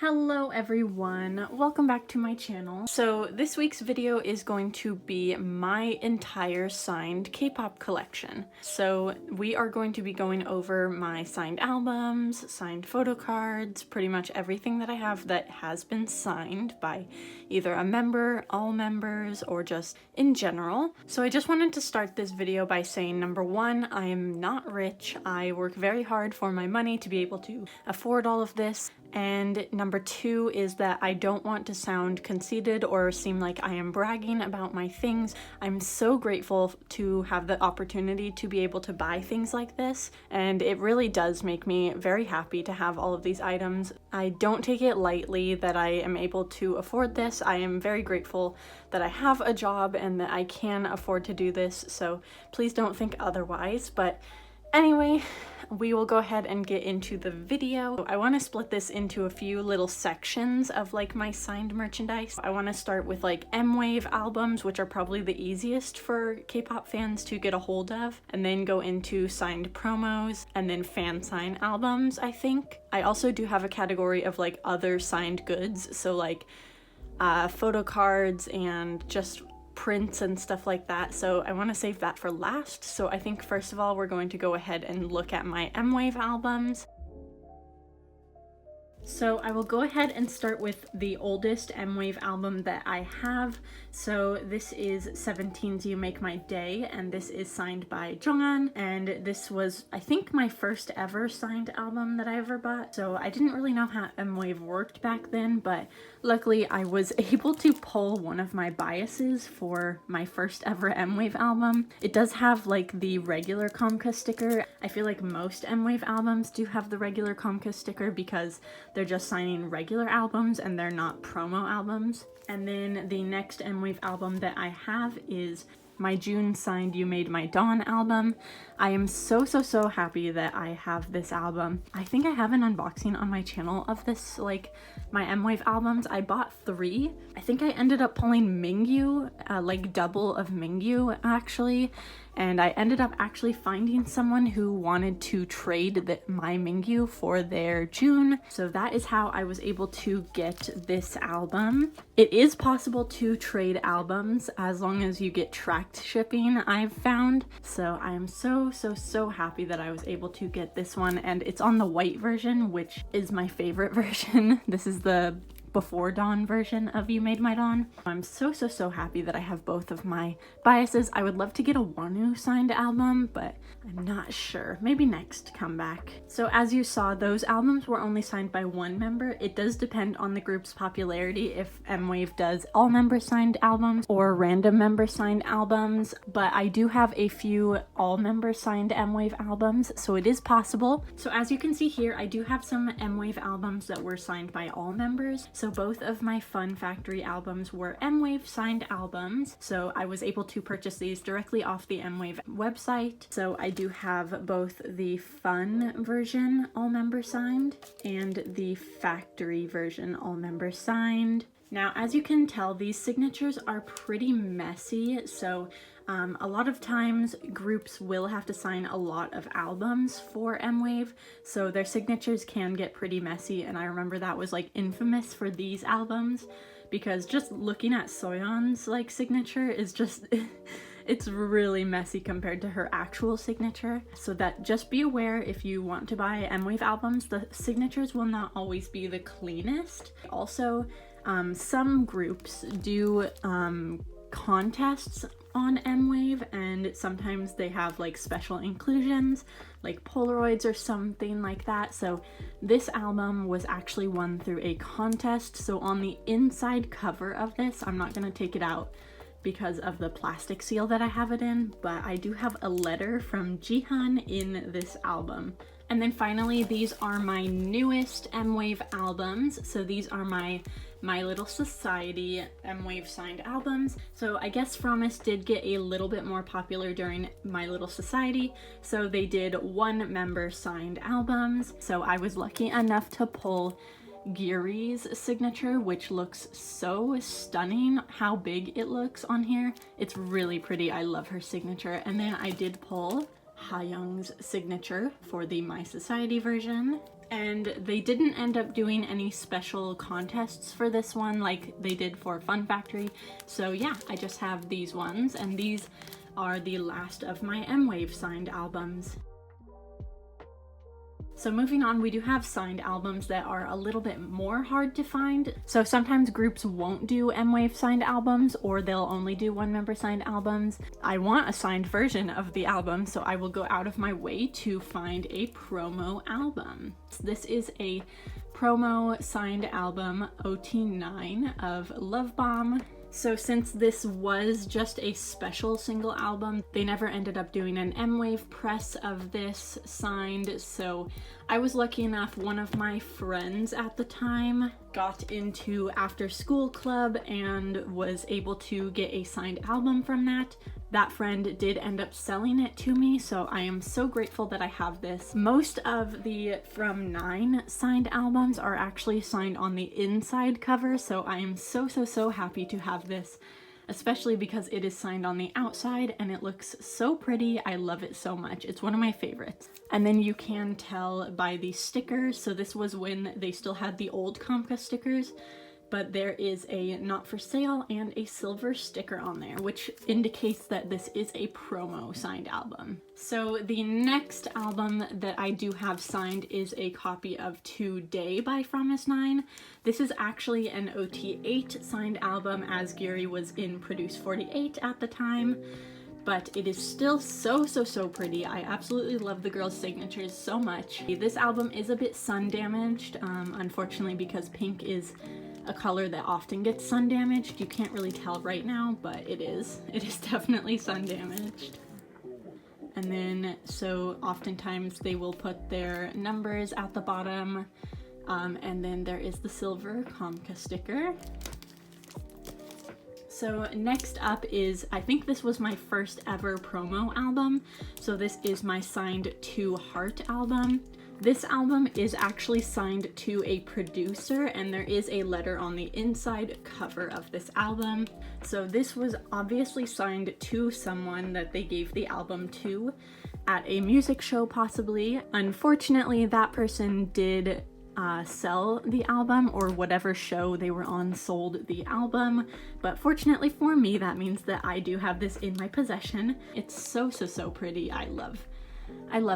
Hello everyone, welcome back to my channel. So this week's video is going to be my entire signed K-pop collection. So we are going to be going over my signed albums, signed photo cards, pretty much everything that I have that has been signed by either a member, all members, or just in general. So I just wanted to start this video by saying, number one, I am not rich. I work very hard for my money to be able to afford all of this. And number two is that I don't want to sound conceited or seem like I am bragging about my things. I'm so grateful to have the opportunity to be able to buy things like this, and it really does make me very happy to have all of these items. I don't take it lightly that I am able to afford this. I am very grateful that I have a job and that I can afford to do this, so please don't think otherwise. But anyway, we will go ahead and get into the video. I want to split this into a few little sections of like my signed merchandise. I want to start with like mwave albums, which are probably the easiest for K-pop fans to get a hold of, and then go into signed promos and then fan sign albums, I think. I also do have a category of like other signed goods, so like photo cards and just prints and stuff like that, so I want to save that for last. So I think first of all we're going to go ahead and look at my mwave albums. So I will go ahead and start with the oldest mwave album that I have. So this is 17's You Make My Day, and this is signed by Jonghan, and this was, I think, my first ever signed album that I ever bought. So I didn't really know how mwave worked back then, but luckily I was able to pull one of my biases for my first ever mwave album. It does have like the regular Komka sticker. I feel like most mwave albums do have the regular Komka sticker because they're just signing regular albums and they're not promo albums. And then the next mwave album that I have is my June signed You Made My Dawn album. I am so happy that I have this album. I think I have an unboxing on my channel of this, like my mwave albums. I bought 3. I think I ended up pulling Mingyu, like double of Mingyu actually, and I ended up actually finding someone who wanted to trade my Mingyu for their June. So that is how I was able to get this album. It is possible to trade albums as long as you get tracked shipping, I've found. So I am so happy that I was able to get this one, and it's on the white version, which is my favorite version. This is the Before Dawn version of You Made My Dawn. I'm so happy that I have both of my biases. I would love to get a Wonu signed album, but I'm not sure. Maybe next comeback. So as you saw, those albums were only signed by one member. It does depend on the group's popularity if mwave does all member signed albums or random member signed albums, but I do have a few all member signed mwave albums, so it is possible. So as you can see here, I do have some mwave albums that were signed by all members. So both of my Fun Factory albums were mwave signed albums, so I was able to purchase these directly off the mwave website. So I do have both the Fun version all member signed and the Factory version all member signed. Now, as you can tell, these signatures are pretty messy, so a lot of times groups will have to sign a lot of albums for mwave, so their signatures can get pretty messy, and I remember that was like infamous for these albums because just looking at Soyeon's like signature is just it's really messy compared to her actual signature. So that just be aware, if you want to buy mwave albums, the signatures will not always be the cleanest. Also, some groups do contests on mwave, and sometimes they have like special inclusions like polaroids or something like that. So this album was actually won through a contest. So on the inside cover of this, I'm not going to take it out because of the plastic seal that I have it in, but I do have a letter from Jihan in this album. And then finally, these are my newest mwave albums. So these are my Little Society mwave signed albums. So I guess Fromis did get a little bit more popular during My Little Society, so they did one member signed albums. So I was lucky enough to pull Giri's signature, which looks so stunning. How big it looks on here. It's really pretty. I love her signature. And then I did pull Hayoung's signature for the My Society version. And they didn't end up doing any special contests for this one like they did for Fun Factory. So yeah, I just have these ones, and these are the last of my mwave signed albums. So moving on, we do have signed albums that are a little bit more hard to find. So sometimes groups won't do mwave signed albums, or they'll only do one member signed albums. I want a signed version of the album, so I will go out of my way to find a promo album. This is a promo signed album, OT9 of Love Bomb. So since this was just a special single album, they never ended up doing an mwave press of this signed, so I was lucky enough, one of my friends at the time got into after school club and was able to get a signed album from that. That friend did end up selling it to me, so I am so grateful that I have this. Most of the From 9 signed albums are actually signed on the inside cover, so I am so happy to have this, especially because it is signed on the outside and it looks so pretty. I love it so much. It's one of my favorites. And then you can tell by the stickers, so this was when they still had the old Compka stickers, but there is a not for sale and a silver sticker on there, which indicates that this is a promo signed album. So the next album that I do have signed is a copy of Today by fromiseventeen. This is actually an OT8 signed album, as Gary was in Produce 48 at the time, but it is still so pretty. I absolutely love the girls' signatures so much. This album is a bit sun damaged, unfortunately, because pink is a color that often gets sun damaged. You can't really tell right now, but it is definitely sun damaged. And then, so oftentimes they will put their numbers at the bottom, and then there is the silver Compka sticker. So next up is, I think this was my first ever promo album. So this is my signed To Heart album. This album is actually signed to a producer, and there is a letter on the inside cover of this album. So this was obviously signed to someone that they gave the album to at a music show possibly. Unfortunately, that person did sell the album, or whatever show they were on sold the album, but fortunately for me, that means that I do have this in my possession. It's so pretty. I love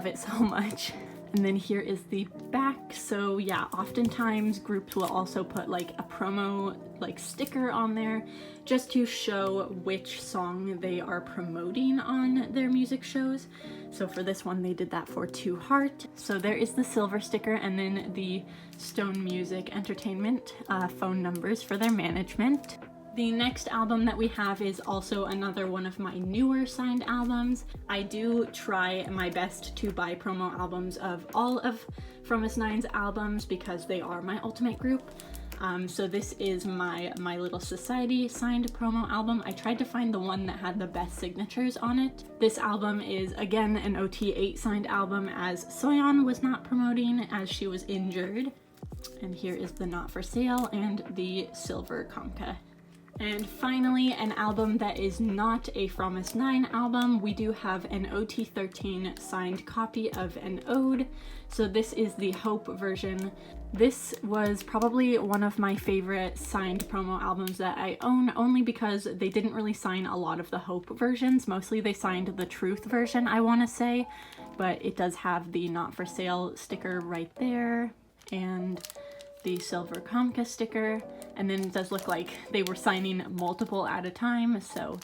it so much. And then here is the back. So yeah, oftentimes groups will also put like a promo like sticker on there just to show which song they are promoting on their music shows. So for this one, they did that for To Heart. So there is the silver sticker, and then the Stone Music Entertainment phone numbers for their management. The next album that we have is also another one of my newer signed albums. I do try my best to buy promo albums of all of fromiseventeen albums because they are my ultimate group. So this is my Little Society signed promo album. I tried to find the one that had the best signatures on it. This album is again an OT8 signed album, as Soyeon was not promoting as she was injured. And here is the not for sale and the silver Compka. And finally, an album that is not a fromiseventeen album. We do have an OT13 signed copy of an ode. So this is the Hope version. This was probably one of my favorite signed promo albums that I own, only because they didn't really sign a lot of the Hope versions. Mostly they signed the Truth version, I want to say, but it does have the not for sale sticker right there, and the silver Compka sticker, and then it does look like they were signing multiple at a time, so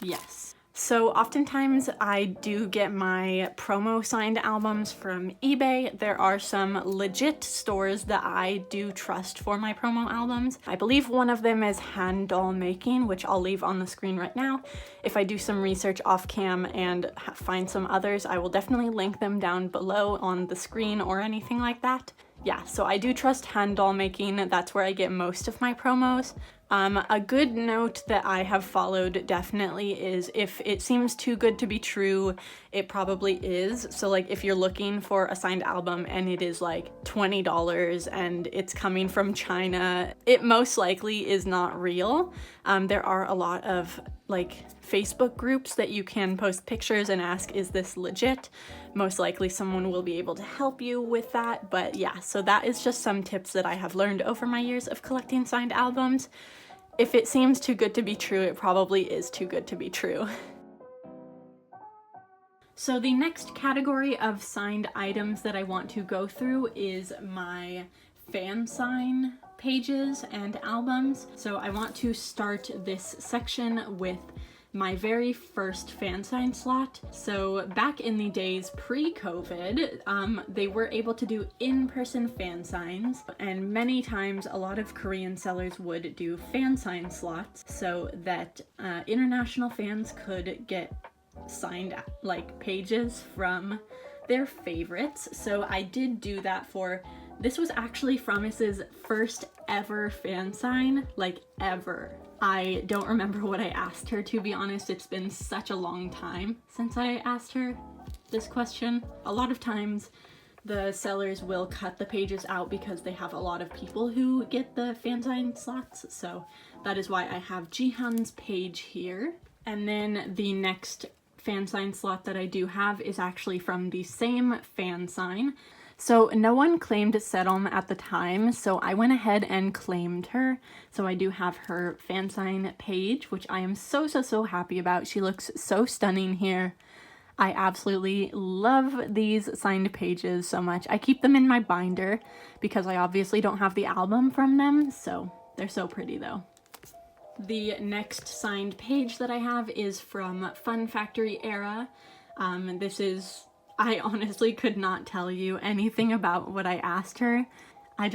yes. So oftentimes I do get my promo signed albums from eBay. There are some legit stores that I do trust for my promo albums. I believe one of them is Hand Doll Making, which I'll leave on the screen right now. If I do some research off cam and find some others, I will definitely link them down below on the screen or anything like that. Yeah, so I do trust Hand Doll Making. That's where I get most of my promos. A good note that I have followed definitely is if it seems too good to be true, it probably is. So like if you're looking for a signed album and it is like $20 and it's coming from China, it most likely is not real. There are a lot of like Facebook groups that you can post pictures and ask, is this legit? Most likely someone will be able to help you with that. But yeah, so that is just some tips that I have learned over my years of collecting signed albums. If it seems too good to be true, it probably is too good to be true. So the next category of signed items that I want to go through is my fan sign pages and albums. So I want to start this section with my very first fan sign slot. So back in the days pre-COVID, they were able to do in-person fan signs, and many times a lot of Korean sellers would do fan sign slots so that international fans could get signed like pages from their favorites. So I did do that for, this was actually Fromise's first ever fan sign, like ever. I don't remember what I asked her, to be honest. It's been such a long time since I asked her this question. A lot of times the sellers will cut the pages out because they have a lot of people who get the fan sign slots. So that is why I have Jihan's page here. And then the next fan sign slot that I do have is actually from the same fan sign. So no one claimed Serom at the time, so I went ahead and claimed her. So I do have her fan sign page, which I am so happy about. She looks so stunning here. I absolutely love these signed pages so much. I keep them in my binder because I obviously don't have the album from them, so they're so pretty though. The next signed page that I have is from Fun Factory era. I honestly could not tell you anything about what I asked her. I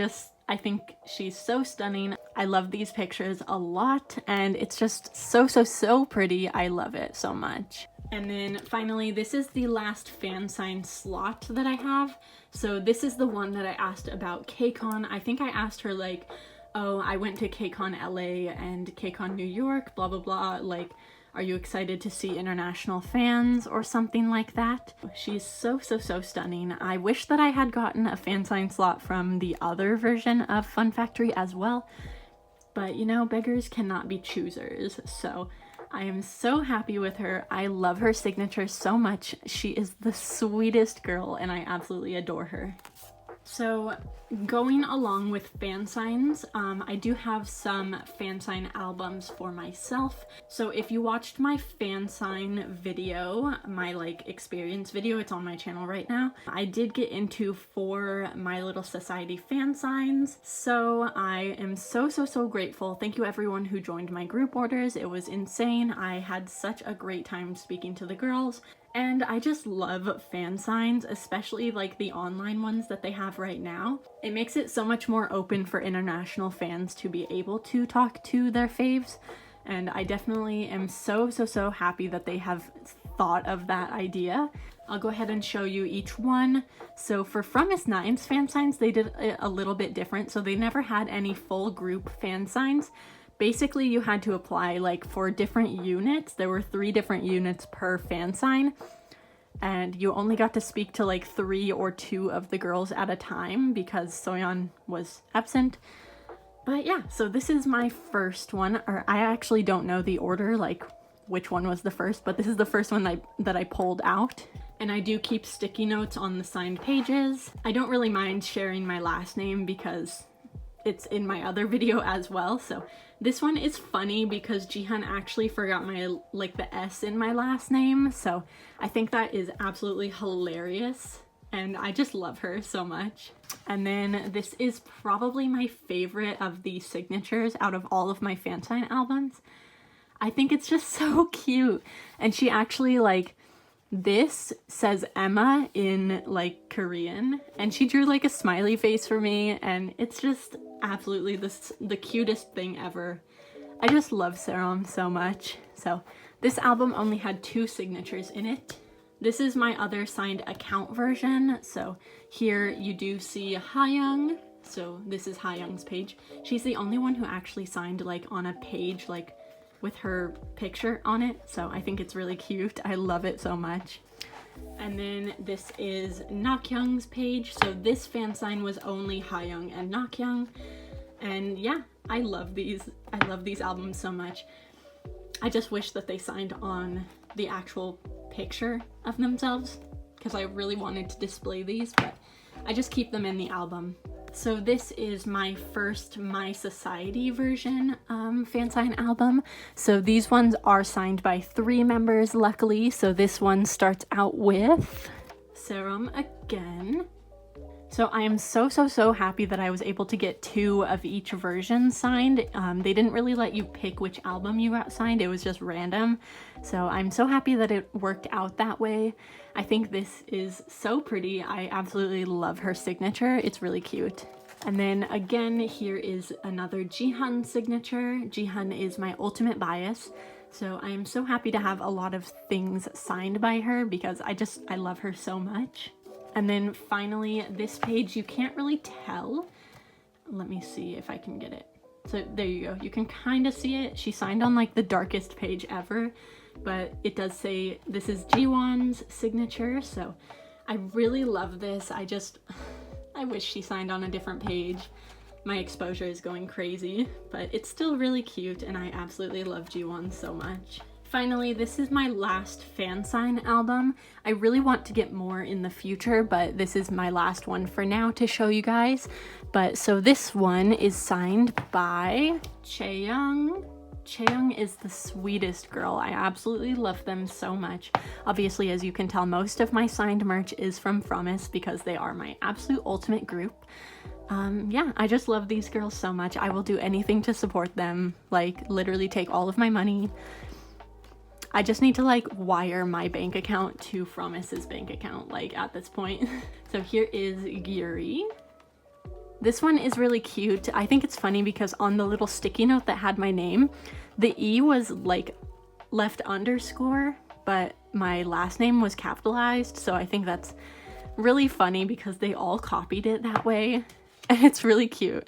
think she's so stunning. I love these pictures a lot, and it's just so pretty. I love it so much. And then finally, this is the last fan sign slot that I have. So this is the one that I asked about KCON. I think I asked her like, oh, I went to KCON LA and KCON New York, blah blah blah, like, are you excited to see international fans or something like that? She's so stunning. I wish that I had gotten a fan sign slot from the other version of Fun Factory as well, but you know, beggars cannot be choosers. So I am so happy with her. I love her signature so much. She is the sweetest girl and I absolutely adore her. So going along with fan signs, I do have some fan sign albums for myself. So if you watched my fan sign video, my like experience video, it's on my channel right now, I did get into 4 My Little Society fan signs. So I am so grateful. Thank you everyone who joined my group orders. It was insane. I had such a great time speaking to the girls. And I just love fan signs, especially like the online ones that they have right now. It makes it so much more open for international fans to be able to talk to their faves. And I definitely am so happy that they have thought of that idea. I'll go ahead and show you each one. So for fromiseventeen fan signs, they did it a little bit different. So they never had any full group fan signs. Basically, you had to apply like for different units. There were 3 different units per fan sign, and you only got to speak to like 3 or 2 of the girls at a time because Soyeon was absent. But yeah, so this is my first one, or I actually don't know the order, like which one was the first, but this is the first one that I pulled out. And I do keep sticky notes on the signed pages. I don't really mind sharing my last name because it's in my other video as well. So this one is funny because Jihan actually forgot the S in my last name. So I think that is absolutely hilarious. And I just love her so much. And then this is probably my favorite of the signatures out of all of my fan sign albums. I think it's just so cute. And she actually this says Emma in like Korean, and she drew like a smiley face for me, and it's just absolutely the cutest thing ever. I just love Serom so much. So this album only had 2 signatures in it. This is my other signed account version. So here you do see Hayoung. So this is Hayoung's page. She's the only one who actually signed like on a page like with her picture on it, so I think it's really cute. I love it so much. And then this is Nakyoung's page. So this fan sign was only Hayoung and Nakyoung. And yeah, I love these albums so much. I just wish that they signed on the actual picture of themselves because I really wanted to display these, but I just keep them in the album. So this is my first My Society version fansign album. So these ones are signed by 3 members, luckily. So this one starts out with Serum again. So I am so happy that I was able to get 2 of each version signed. They didn't really let you pick which album you got signed, it was just random. So I'm so happy that it worked out that way. I think this is so pretty. I absolutely love her signature. It's really cute. And then again, here is another Jihan signature. Jihan is my ultimate bias. So I am so happy to have a lot of things signed by her because I love her so much. And then finally, this page, you can't really tell. Let me see if I can get it. So there you go. You can kind of see it. She signed on like the darkest page ever, but it does say this is Jiwon's signature. So I really love this. I wish she signed on a different page. My exposure is going crazy, but it's still really cute and I absolutely love Jiwon so much. Finally, this is my last fansign album. I really want to get more in the future, but this is my last one for now to show you guys. But so this one is signed by Chaeyoung. Chaeyoung is the sweetest girl. I absolutely love them so much. Obviously, as you can tell, most of my signed merch is from Fromis because they are my absolute ultimate group. Yeah, I just love these girls so much. I will do anything to support them, like literally take all of my money. I just need to like wire my bank account to Fromis's bank account, like at this point. So here is Yuri. This one is really cute. I think it's funny because on the little sticky note that had my name, the E was like left underscore, but my last name was capitalized. So I think that's really funny because they all copied it that way. And it's really cute.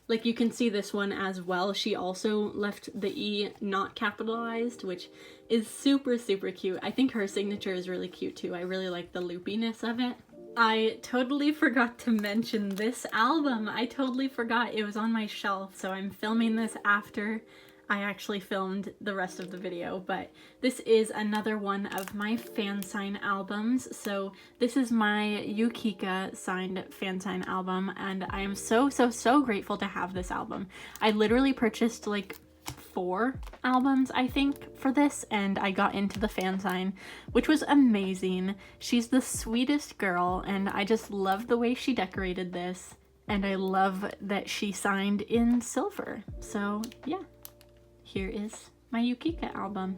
Like you can see this one as well. She also left the E not capitalized, which is super cute. I think her signature is really cute too. I really like the loopiness of it. I totally forgot to mention this album. I totally forgot it was on my shelf, so I'm filming this after I actually filmed the rest of the video, but this is another one of my fansign albums. So this is my Yukika signed fansign album, and I am so grateful to have this album. I literally purchased like 4 albums, I think, for this, and I got into the fansign, which was amazing. She's the sweetest girl, and I just love the way she decorated this, and I love that she signed in silver. So yeah. Here is my Yukika album.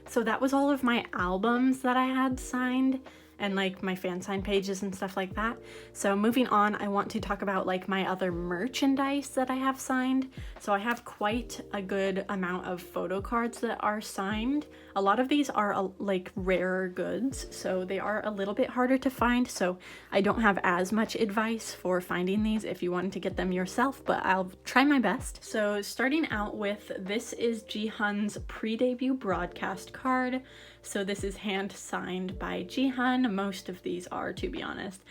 So that was all of my albums that I had signed and like my fan sign pages and stuff like that. So moving on, I want to talk about like my other merchandise that I have signed. So I have quite a good amount of photo cards that are signed. A lot of these are like rarer goods, so they are a little bit harder to find. So I don't have as much advice for finding these if you wanted to get them yourself, but I'll try my best. So starting out with, this is Jihan's pre-debut broadcast card. So this is hand signed by Jihan. Most of these are, to be honest,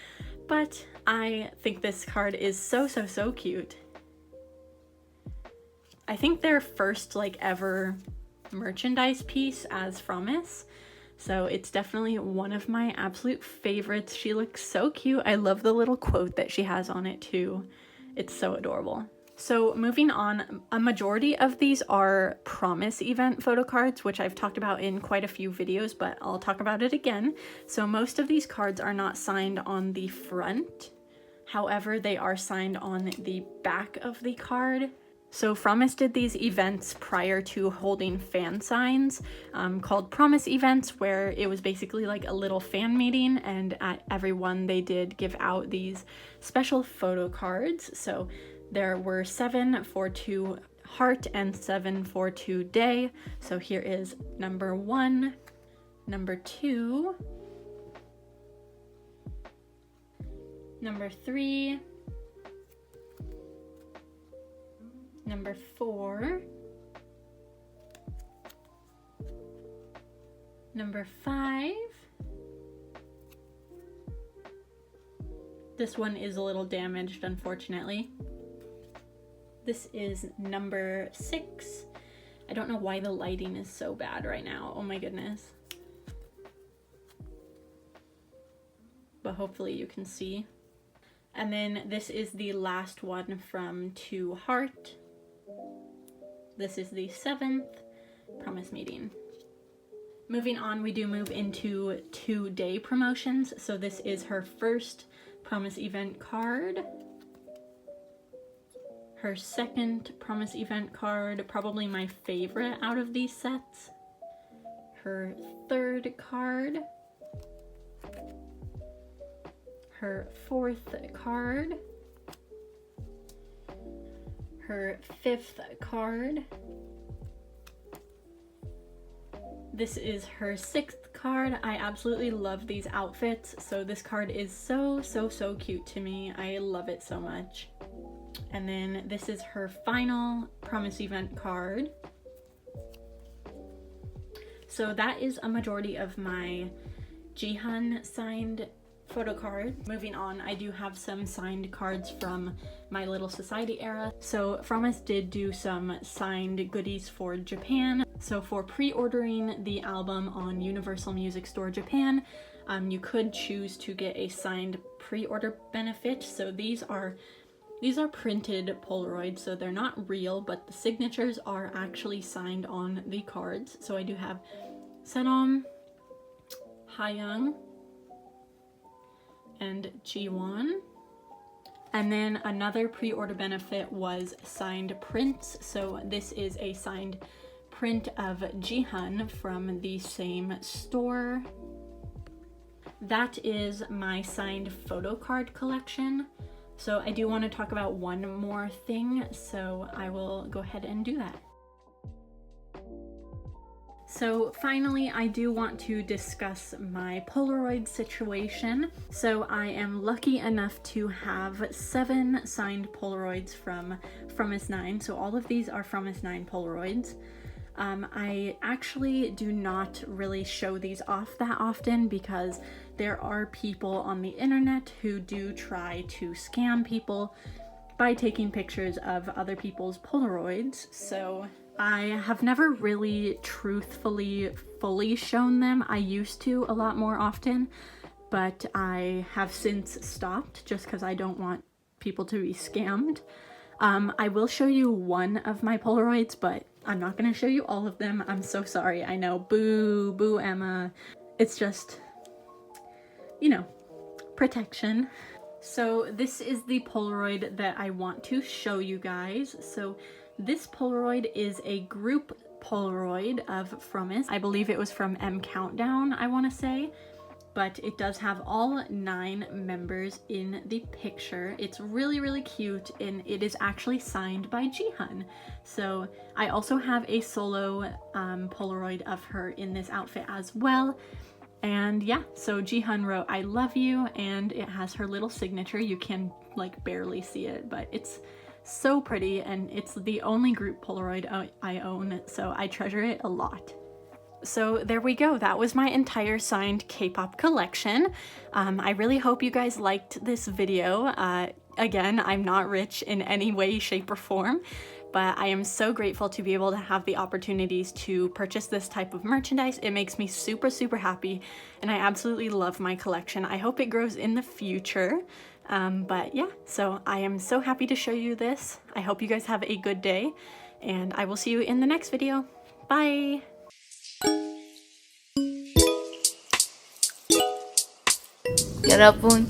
but I think this card is so cute. I think their first like ever merchandise piece as Fromis, so it's definitely one of my absolute favorites. She looks so cute. I love the little quote that she has on it too. It's so adorable. So moving on, a majority of these are Promise event photo cards, which I've talked about in quite a few videos, but I'll talk about it again. So most of these cards are not signed on the front. However, they are signed on the back of the card. So Promise did these events prior to holding fan signs called Promise events, where it was basically like a little fan meeting, and at every one they did give out these special photo cards. So there were 7 for 2 heart and 7 for 2 day. So here is number 1, number 2, number 3, number 4, number 5. This one is a little damaged, unfortunately. This is number 6. I don't know why the lighting is so bad right now. Oh my goodness. But hopefully you can see. And then this is the last one from To Heart. This is the 7th promise meeting. Moving on, we do move into 2-day promotions. So this is her first promise event card. Her second promise event card, probably my favorite out of these sets. Her third card. Her fourth card. Her fifth card. This is her 6th card. I absolutely love these outfits. So this card is so cute to me. I love it so much. And then this is her final promise event card. So that is a majority of my Jihan signed photo card. Moving on, I do have some signed cards from my Little Society era. So Fromis did do some signed goodies for Japan. So for pre-ordering the album on Universal Music Store Japan, you could choose to get a signed pre-order benefit. So these are printed Polaroids, so they're not real, but the signatures are actually signed on the cards. So I do have Senom, Hayoung, and Jiwon. And then another pre-order benefit was signed prints. So this is a signed print of Jihan from the same store. That is my signed photo card collection. So I do want to talk about one more thing, so I will go ahead and do that. So finally, I do want to discuss my Polaroid situation. So I am lucky enough to have 7 signed Polaroids from fromis9. So all of these are fromis9 Polaroids. I actually do not really show these off that often because there are people on the internet who do try to scam people by taking pictures of other people's Polaroids. So I have never really truthfully fully shown them. I used to a lot more often, but I have since stopped just because I don't want people to be scammed. I will show you one of my Polaroids, but I'm not going to show you all of them. I'm so sorry. I know, boo Emma. It's just, you know, protection. So this is the Polaroid that I want to show you guys. So this Polaroid is a group Polaroid of Fromis. I believe it was from M Countdown, I want to say. But it does have all 9 members in the picture. It's really cute, and it is actually signed by Jihan. So I also have a solo Polaroid of her in this outfit as well. And yeah, so Jihan wrote, "I love you," and it has her little signature. You can like barely see it, but it's so pretty, and it's the only group Polaroid I own, so I treasure it a lot. So there we go. That was my entire signed K-pop collection. I really hope you guys liked this video. Again, I'm not rich in any way, shape, or form, but I am so grateful to be able to have the opportunities to purchase this type of merchandise. It makes me super happy, and I absolutely love my collection. I hope it grows in the future. But yeah, so I am so happy to show you this. I hope you guys have a good day, and I will see you in the next video. Bye! 여러분